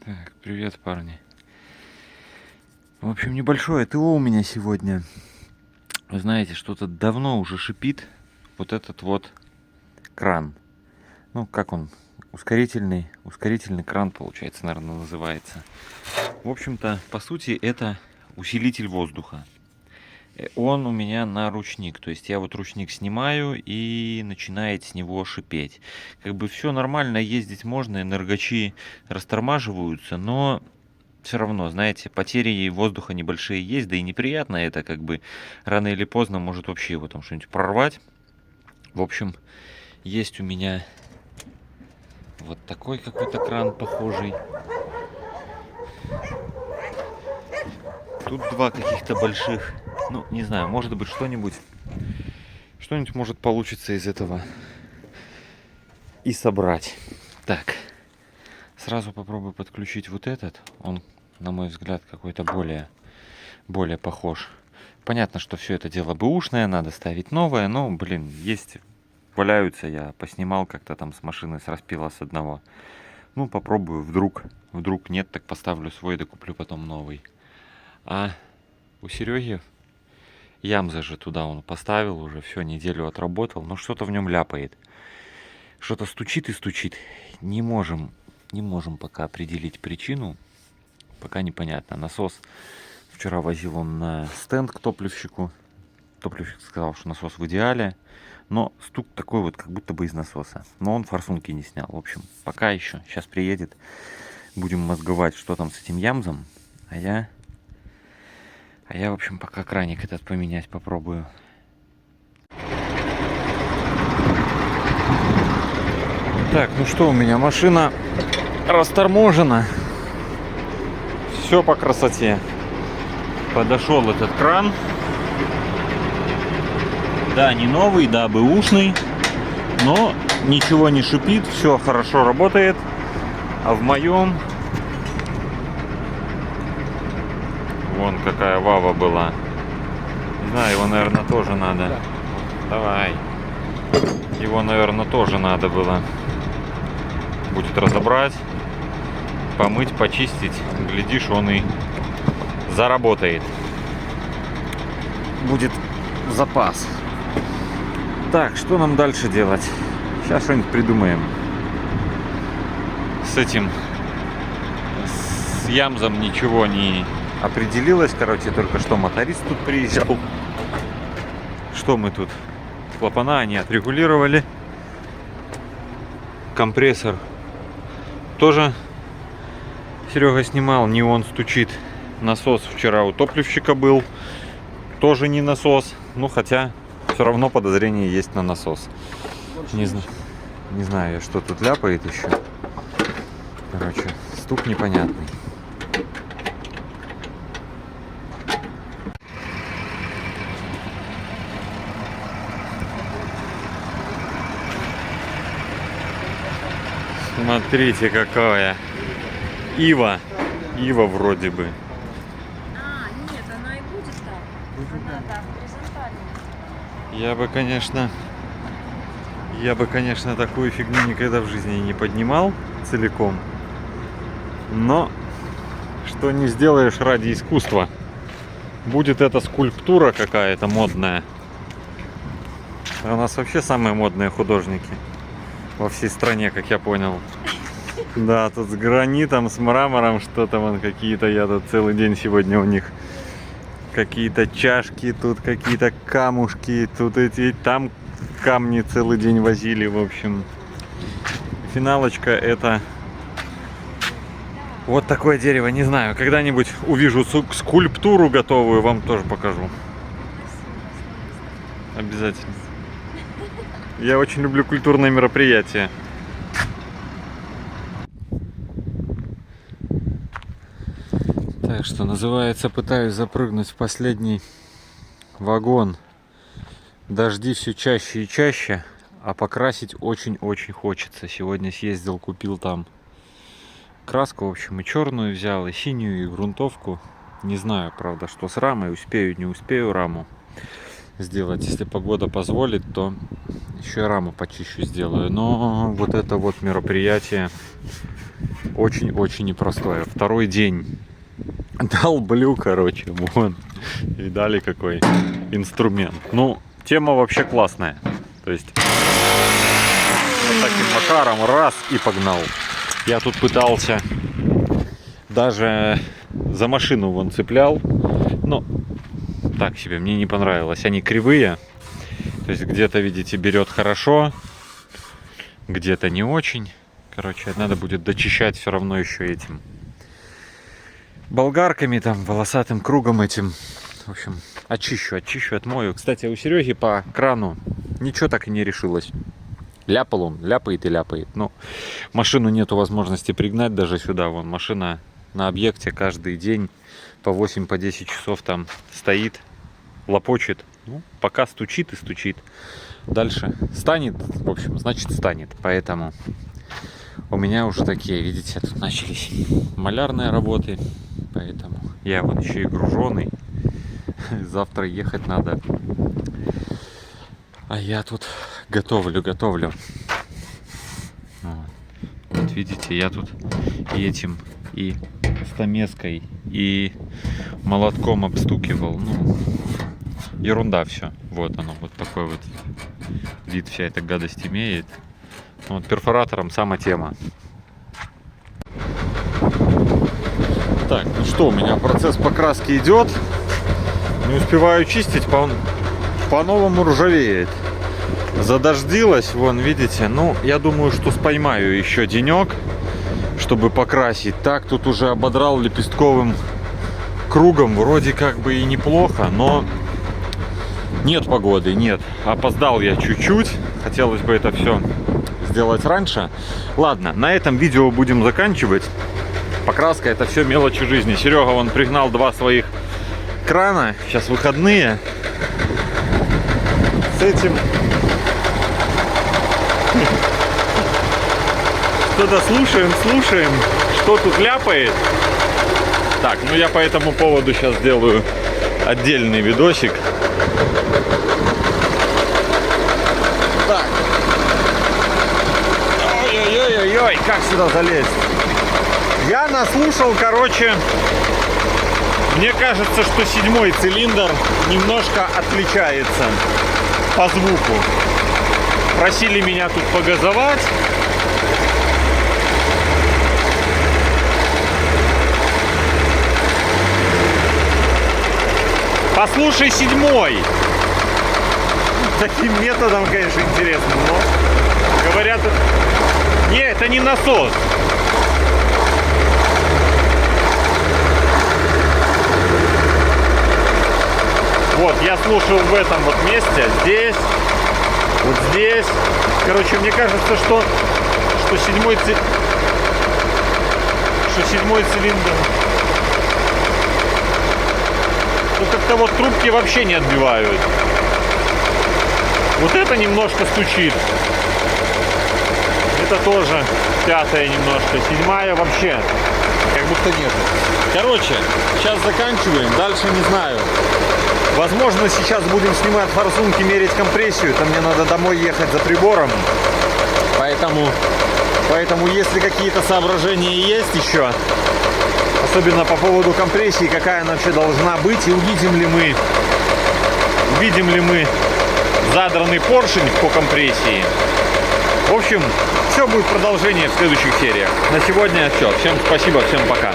Так, привет, парни. В общем, небольшое ТО у меня сегодня. Вы знаете, что-то давно уже шипит вот этот вот кран. Ну, как он? Ускорительный кран, получается, наверное, называется. В общем-то, по сути, это усилитель воздуха. Он у меня на ручник. То есть я вот ручник снимаю и начинает с него шипеть. Как бы все нормально, ездить можно, энергачи растормаживаются, но все равно, знаете, потери воздуха небольшие есть, да и неприятно это, как бы рано или поздно может вообще его там что-нибудь прорвать. В общем, есть у меня вот такой какой-то кран похожий. Тут два каких-то больших. Ну, не знаю, может быть что-нибудь может получиться из этого и собрать. Так, сразу попробую подключить вот этот. Он, на мой взгляд, какой-то более похож. Понятно, что все это дело бэушное, надо ставить новое, но, блин, есть, валяются, я поснимал как-то там с машины, с распила с одного. Ну, попробую, вдруг нет, так поставлю свой, да куплю потом новый. А у Сереги Ямза же туда он поставил, уже все, неделю отработал, но что-то в нем ляпает. Что-то стучит и стучит. Не можем пока определить причину. Пока непонятно. Насос вчера возил он на стенд к топливщику. Топливщик сказал, что насос в идеале. Но стук такой вот, как будто бы из насоса. Но он форсунки не снял. В общем, пока еще. Сейчас приедет. Будем мозговать, что там с этим Ямзом. А я, в общем, пока краник этот поменять попробую. Так, ну что, у меня машина расторможена. Все по красоте. Подошел этот кран. Да, не новый, да, бэушный. Но ничего не шипит, все хорошо работает. А в моем... Вон какая вава была. Не знаю, его, наверное, тоже надо. Да. Давай. Его, наверное, тоже надо было. Будет разобрать, помыть, почистить. Глядишь, он и заработает. Будет запас. Так, что нам дальше делать? Сейчас что-нибудь придумаем. С этим, с Ямзом ничего не определилось. Короче, только что моторист тут приезжал. Что мы тут? Клапана они отрегулировали. Компрессор тоже Серега снимал, не он стучит. Насос вчера у топливщика был, тоже не насос. Ну, хотя все равно подозрение есть на насос. Не знаю, что тут ляпает еще. Короче, стук непонятный. Смотрите, какая Ива вроде бы. Нет, она и будет так. Она, да, горизонтально. Я бы, конечно, такую фигню никогда в жизни не поднимал целиком. Но что не сделаешь ради искусства. Будет эта скульптура какая-то модная. У нас вообще самые модные художники во всей стране, как я понял. Да, тут с гранитом, с мрамором, что-то вон какие-то, я тут целый день сегодня у них. Какие-то чашки, тут какие-то камушки, тут эти, там камни целый день возили, в общем. Финалочка это вот такое дерево, не знаю, когда-нибудь увижу скульптуру готовую, вам тоже покажу. Обязательно. Я очень люблю культурные мероприятия. Так что, называется, пытаюсь запрыгнуть в последний вагон. Дожди все чаще и чаще, а покрасить очень-очень хочется. Сегодня съездил, купил там краску, в общем, и черную взял, и синюю, и грунтовку. Не знаю, правда, что с рамой, успею, не успею раму сделать. Если погода позволит, то еще и раму почищу сделаю. Но вот это вот мероприятие очень-очень непростое. Второй день долблю, короче, вон. Видали, какой инструмент. Ну, тема вообще классная. То есть, вот таким макаром раз и погнал. Я тут пытался даже за машину вон цеплял. Но так себе, мне не понравилось. Они кривые. То есть, где-то, видите, берет хорошо, где-то не очень. Короче, надо будет дочищать все равно еще этим болгарками, там, волосатым кругом этим. В общем, очищу, отмою. Кстати, у Сереги по крану ничего так и не решилось. Ляпал он, ляпает и ляпает. Но машину нету возможности пригнать даже сюда. Вон машина на объекте каждый день по 8-10 часов там стоит, лопочет. Ну, пока стучит и стучит. Дальше станет, в общем, значит станет. Поэтому у меня уже такие, видите, тут начались малярные работы. Поэтому я вот еще и груженый. Завтра ехать надо. А я тут готовлю. Вот видите, я тут и этим, и стамеской, и молотком обстукивал. Ну, ерунда все. Вот оно, вот такой вот вид вся эта гадость имеет. Вот перфоратором сама тема. Так, ну что, у меня процесс покраски идет. Не успеваю чистить, по-новому ржавеет. Задождилось, вон, видите. Ну, я думаю, что споймаю еще денек, чтобы покрасить. Так, тут уже ободрал лепестковым кругом. Вроде как бы и неплохо, но нет погоды, нет. Опоздал я чуть-чуть. Хотелось бы это все сделать раньше. Ладно, на этом видео будем заканчивать. Покраска — это все мелочи жизни. Серега вон пригнал 2 своих крана. Сейчас выходные. С этим что-то слушаем, что тут ляпает. Так, ну я по этому поводу сейчас сделаю отдельный видосик. Так. Ой-ой-ой-ой, как сюда залезть? Я наслушал, короче, мне кажется, что 7-й цилиндр немножко отличается по звуку. Просили меня тут погазовать. Послушай 7-й. Таким методом, конечно, интересным, но говорят, не, это не насос. Вот, я слушал в этом вот месте, здесь, вот здесь. Короче, мне кажется, что 7-й цилиндр. Ну, как-то вот трубки вообще не отбивают. Вот это немножко стучит. Это тоже 5-я немножко. 7-я вообще как будто нет. Короче, сейчас заканчиваем. Дальше не знаю. Возможно, сейчас будем снимать форсунки, мерить компрессию. Там мне надо домой ехать за прибором. Поэтому если какие-то соображения есть еще, особенно по поводу компрессии, какая она вообще должна быть, и увидим ли мы задранный поршень по компрессии. В общем, все будет продолжение в следующих сериях. На сегодня все. Всем спасибо, всем пока.